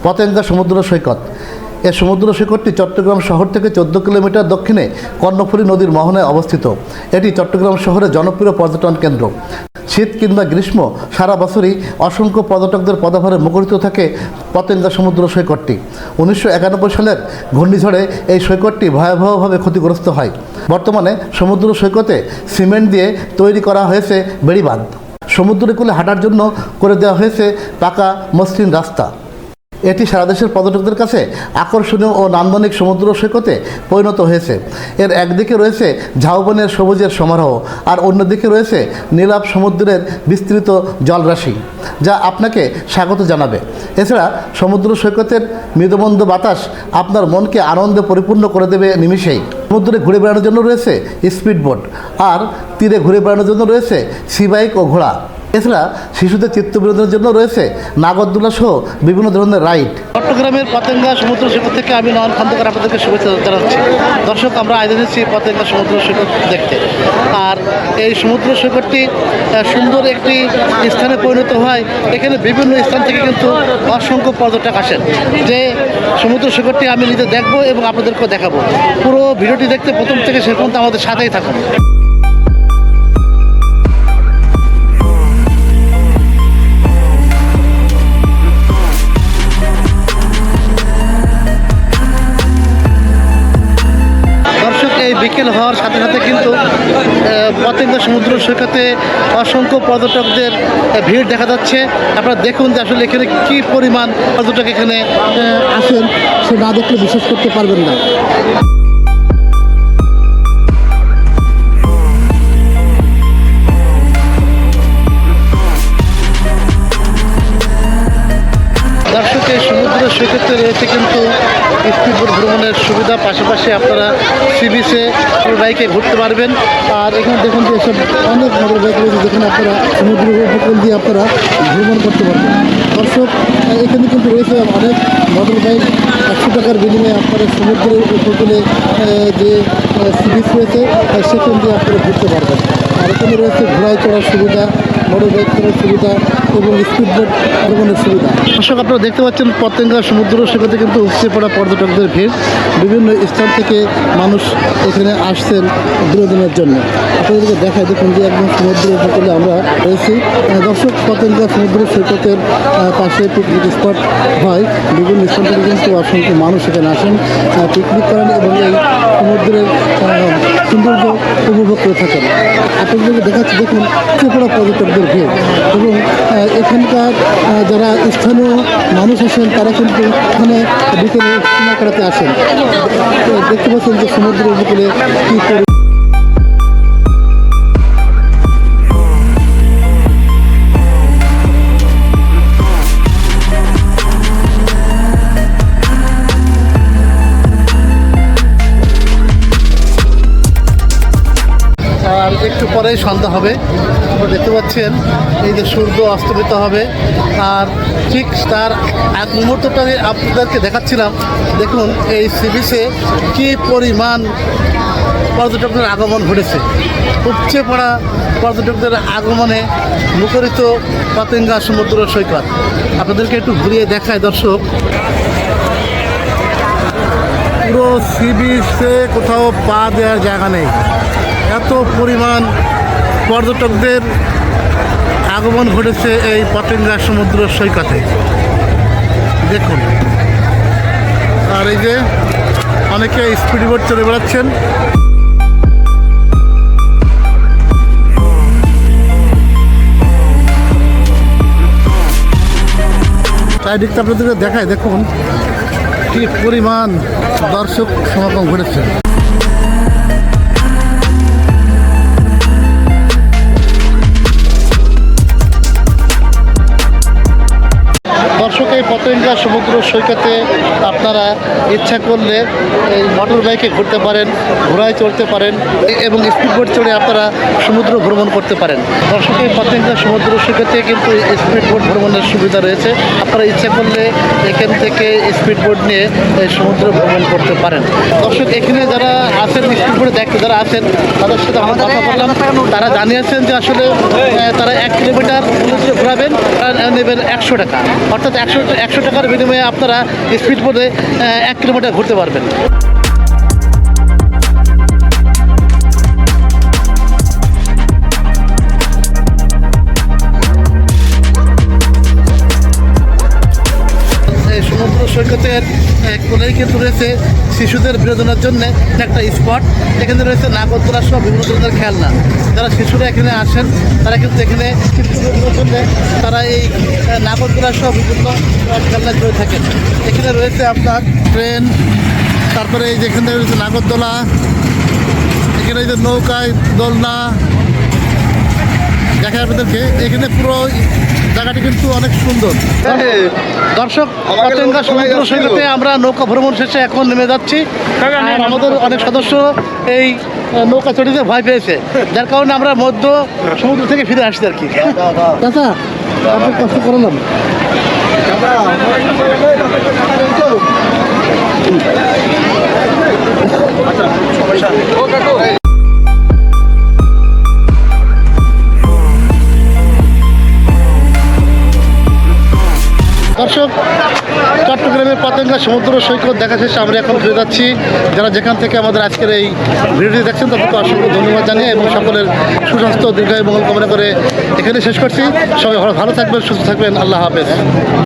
পতেঙ্গা সমুদ্র সৈকত। এই সমুদ্র সৈকতটি চট্টগ্রাম শহর থেকে 14 কিলোমিটার দক্ষিণে কর্ণফুলী নদীর মোহনায় অবস্থিত। এটি চট্টগ্রাম শহরের জনপ্রিয় পর্যটন কেন্দ্র। শীত কিংবা গ্রীষ্ম সারা বছরই অসংখ্য পর্যটকদের পদাভারে মুখরিত থাকে পতেঙ্গা সমুদ্র সৈকতটি। 1991 সালের ঘূর্ণিঝড়ে এই সৈকতটি ভয়াবহভাবে ক্ষতিগ্রস্ত হয়। বর্তমানে সমুদ্র সৈকতে সিমেন্ট দিয়ে তৈরি করা হয়েছে বেড়িবাঁধ। সমুদ্রের কূলে হাঁটার জন্য করে দেওয়া হয়েছে পাকা মসৃণ রাস্তা। এটি সারা দেশের পর্যটকদের কাছে আকর্ষণীয় ও নান্দনিক সমুদ্র সৈকতে পরিণত হয়েছে। এর একদিকে রয়েছে ঝাউবনের সবুজের সমারোহ, আর অন্যদিকে রয়েছে নীলাভ সমুদ্রের বিস্তৃত জলরাশি, যা আপনাকে স্বাগত জানাবে। এছাড়া সমুদ্র সৈকতের মৃদুমন্দ বাতাস আপনার মনকে আনন্দে পরিপূর্ণ করে দেবে নিমিষেই। সমুদ্রে ঘুরে বেড়ানোর জন্য রয়েছে স্পিডবোট, আর তীরে ঘুরে বেড়ানোর জন্য রয়েছে সি বাইক ও ঘোড়া। এছাড়া শিশুদের চিত্ত বিনোদনের জন্য রয়েছে নাগরদোলা সহ বিভিন্ন ধরনের রাইড। চট্টগ্রামের পতেঙ্গা সমুদ্র সৈকত থেকে আমি নয়ন খন্দকার আপনাদেরকে শুভেচ্ছা জানাচ্ছি। দর্শক, আমরা আয়োজন এসেছি পতেঙ্গা সমুদ্র সৈকত দেখতে। আর এই সমুদ্র সৈকতটি সুন্দর একটি স্থানে পরিণত হয়। এখানে বিভিন্ন স্থান থেকে কিন্তু অসংখ্য পর্যটক আসেন। যে সমুদ্র সৈকতটি আমি নিজে দেখবো এবং আপনাদেরকেও দেখাবো। পুরো ভিডিওটি দেখতে প্রথম থেকে শেষ পর্যন্ত আমাদের সাথেই থাকুন। এই বিকেল হওয়ার সাথে সাথে কিন্তু পতেঙ্গা সমুদ্র সৈকতে অসংখ্য পর্যটকদের ভিড় দেখা যাচ্ছে। আপনারা দেখুন যে আসলে এখানে কী পরিমাণ পর্যটক এখানে আসেন, সে না দেখলে বিশ্বাস করতে পারবেন না। দর্শক, এই সমুদ্র সৈকতে রয়েছে কিন্তু স্পিডবোট ভ্রমণের সুবিধা, পাশাপাশি আপনারা সি বিচে বাইকে ঘুরতে পারবেন। আর এখানে দেখুন যে এসব অনেক মোটর বাইক রয়েছে, যেখানে আপনারা সমুদ্র উপকূল দিয়ে আপনারা ভ্রমণ করতে পারবেন। দর্শক, এখানে কিন্তু রয়েছে অনেক মোটর বাইক। 100 টাকার বিনিময়ে আপনারা সমুদ্রের উপকূলে যে সি বিচ রয়েছে সেখান দিয়ে আপনারা ঘুরতে পারবেন। আর এখানে রয়েছে ঘোড়ায় চড়ার সুবিধা, মোটর বাইক চড়ার সুবিধা এবং স্পিডবোট ভ্রমণের সুবিধা। দর্শক, আপনারা দেখতে পাচ্ছেন পতেঙ্গা সমুদ্র সৈকতে কিন্তু উপচে পড়া পর্যটকদের ভিড়। বিভিন্ন স্থান থেকে মানুষ এখানে আসছেন বিনোদনের জন্য। আপনাদেরকে দেখায় দেখুন যে একদম সমুদ্র উপকূলে আমরা রয়েছি। দর্শক, পতেঙ্গা সমুদ্র সৈকতের পাশে পিকনিক স্পট হয়। বিভিন্ন স্থান থেকে কিন্তু অসংখ্য মানুষ এখানে আসেন, পিকনিক করেন এবং এই সমুদ্রের সৌন্দর্য উপভোগ করে থাকেন। আপনাদেরকে দেখাচ্ছি দেখুন উপচে পড়া পর্যটকদের ভিড়, এবং এখানকার যারা স্থানীয় মানুষ আসেন তারা কিন্তু এখানে বিকেলে সময় কাটাতে আসেন। দেখতে পাচ্ছেন যে সমুদ্র উপকূলে কী করে। আর একটু পরেই সন্ধ্যা হবে। আপনারা দেখতে পাচ্ছেন এই যে সূর্য অস্তমিত হবে, আর ঠিক তার এক মুহূর্তটা আপনাদেরকে দেখাচ্ছিলাম। দেখুন এই সি বিচে কী পরিমাণ পর্যটকদের আগমন ঘটেছে। উপচে পড়া পর্যটকদের আগমনে মুখরিত পতেঙ্গা সমুদ্র সৈকত। আপনাদেরকে একটু ঘুরিয়ে দেখায় দর্শক। পুরো সি বিচে কোথাও পা দেওয়ার জায়গা নেই, এত পরিমাণ পর্যটকদের আগমন ঘটেছে এই পতেঙ্গা সমুদ্র সৈকতে। দেখুন, আর এই যে অনেকে স্পিডবোট চড়ে বেড়াচ্ছেন। চারিদিকটা আপনাদেরকে দেখায় দেখুন কি পরিমাণ দর্শক সমাগম ঘটেছে। দর্শক, এই পতেঙ্গা সমুদ্র সৈকতে আপনারা ইচ্ছা করলে এই মোটর বাইকে ঘুরতে পারেন, ঘোড়ায় চড়তে পারেন এবং স্পিডবোট চড়ে আপনারা সমুদ্র ভ্রমণ করতে পারেন। দর্শক, এই পতেঙ্গা সমুদ্র সৈকতে কিন্তু স্পিডবোট ভ্রমণের সুবিধা রয়েছে। আপনারা ইচ্ছা করলে এখান থেকে স্পিডবোট নিয়ে এই সমুদ্র ভ্রমণ করতে পারেন। দর্শক, এখানে যারা আছেন স্পিডবোটে দেখতে যারা আছেন তাদের সাথে আমরা কথা বললাম। তারা জানিয়েছেন যে আসলে তারা 1 কিলোমিটার সমুদ্রে ঘোরাবেন, তারা নেবেন 100 টাকা। অর্থাৎ 100 100 টাকার বিনিময়ে আপনারা স্পিড বোটে 1 কিলোমিটার ঘুরতে পারবেন। এই সমুদ্র সৈকতের এক কোণেই কিন্তু রয়েছে শিশুদের বিনোদনের জন্য একটা স্পট। এখানে রয়েছে নাগরদোলা সহ বিভিন্ন ধরনের খেলনা। যারা শিশুরা এখানে আসেন তারা কিন্তু এখানে শিশুদের জন্য তারা এই নাগরদোলা সহ বিভিন্ন খেলনা জুড়ে থাকেন। এখানে রয়েছে আপনার ট্রেন, তারপরে এই যেখানে রয়েছে নাগরদোলা, এখানে এই যে নৌকায় দোলনা দেখায় আপনাদেরকে। এখানে পুরো জায়গাটি কিন্তু অনেক সুন্দর। দর্শক, পতেঙ্গা সমুদ্র সৈকতে আমরা নৌকা ভ্রমণ শেষে এখন নেমে যাচ্ছি। আর আমাদের অনেক সদস্য এই নৌকা চড়িতে ভয় পেয়েছে, যার কারণে আমরা মধ্য সমুদ্র থেকে ফিরে আসছি আর কি। চাচা, আপনি কষ্ট করলাম। দর্শক, চট্টগ্রামের পতেঙ্গা সমুদ্র সৈকত দেখা শেষে আমরা এখন ফিরে যাচ্ছি। যারা যেখান থেকে আমাদের আজকের এই ভিডিওটি দেখছেন তাদেরকে অসংখ্য ধন্যবাদ জানিয়ে এবং সকলের সুস্বাস্থ্য দীর্ঘায়ু মঙ্গল কামনা করে এখানে শেষ করছি। সবাই ভালো থাকবেন, সুস্থ থাকবেন। আল্লাহ হাফেজ।